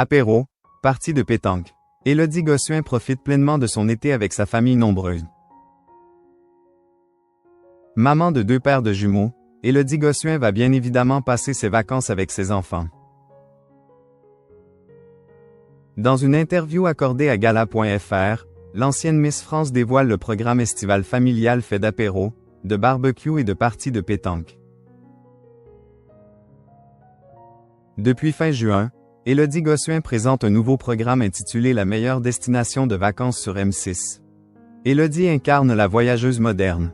Apéro, partie de pétanque. Élodie Gossuin profite pleinement de son été avec sa famille nombreuse. Maman de 2 paires de jumeaux, Élodie Gossuin va bien évidemment passer ses vacances avec ses enfants. Dans une interview accordée à Gala.fr, l'ancienne Miss France dévoile le programme estival familial fait d'apéros, de barbecue et de parties de pétanque. Depuis fin juin, Élodie Gossuin présente un nouveau programme intitulé La meilleure destination de vacances sur M6. Élodie incarne la voyageuse moderne.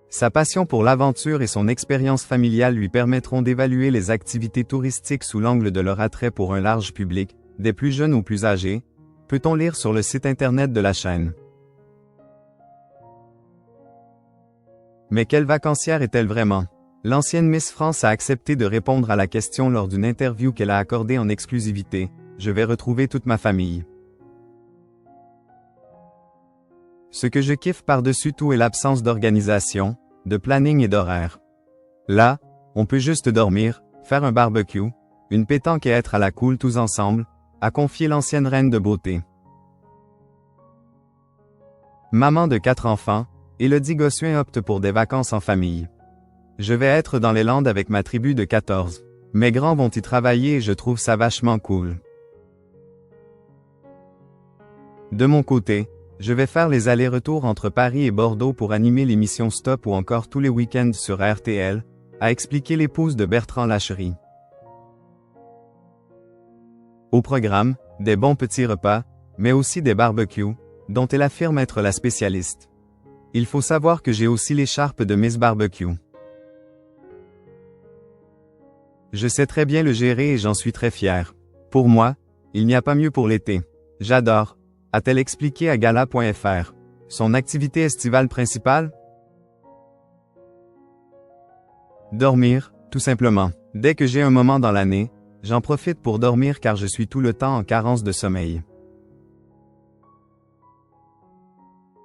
Sa passion pour l'aventure et son expérience familiale lui permettront d'évaluer les activités touristiques sous l'angle de leur attrait pour un large public, des plus jeunes aux plus âgés, peut-on lire sur le site internet de la chaîne. Mais quelle vacancière est-elle vraiment? L'ancienne Miss France a accepté de répondre à la question lors d'une interview qu'elle a accordée en exclusivité. Je vais retrouver toute ma famille. Ce que je kiffe par-dessus tout est l'absence d'organisation, de planning et d'horaire. Là, on peut juste dormir, faire un barbecue, une pétanque et être à la cool tous ensemble, a confié l'ancienne reine de beauté. Maman de 4 enfants, Élodie Gossuin opte pour des vacances en famille. Je vais être dans les Landes avec ma tribu de 14. Mes grands vont y travailler et je trouve ça vachement cool. De mon côté, je vais faire les allers-retours entre Paris et Bordeaux pour animer l'émission Stop ou encore tous les week-ends sur RTL, a expliqué l'épouse de Bertrand Lacherie. Au programme, des bons petits repas, mais aussi des barbecues, dont elle affirme être la spécialiste. Il faut savoir que j'ai aussi l'écharpe de Miss Barbecue. Je sais très bien le gérer et j'en suis très fière. Pour moi, il n'y a pas mieux pour l'été. J'adore, a-t-elle expliqué à Gala.fr. Son activité estivale principale? Dormir, tout simplement. Dès que j'ai un moment dans l'année, j'en profite pour dormir car je suis tout le temps en carence de sommeil.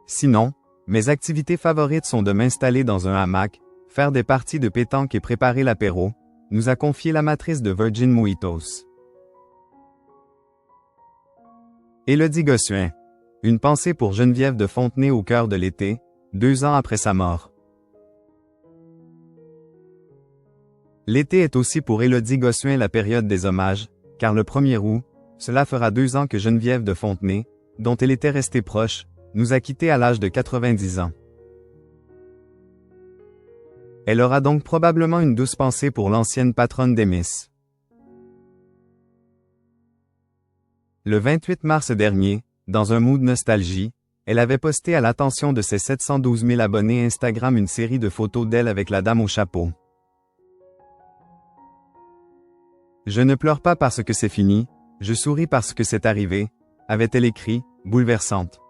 Sinon, mes activités favorites sont de m'installer dans un hamac, faire des parties de pétanque et préparer l'apéro, nous a confié l'amatrice de Virgin Mojitos. Élodie Gossuin. Une pensée pour Geneviève de Fontenay au cœur de l'été, 2 ans après sa mort. L'été est aussi pour Élodie Gossuin la période des hommages, car le 1er août, cela fera 2 ans que Geneviève de Fontenay, dont elle était restée proche, nous a quittés à l'âge de 90 ans. Elle aura donc probablement une douce pensée pour l'ancienne patronne des Miss. Le 28 mars dernier, dans un mood nostalgie, elle avait posté à l'attention de ses 712 000 abonnés Instagram une série de photos d'elle avec la dame au chapeau. Je ne pleure pas parce que c'est fini, je souris parce que c'est arrivé, avait-elle écrit, bouleversante.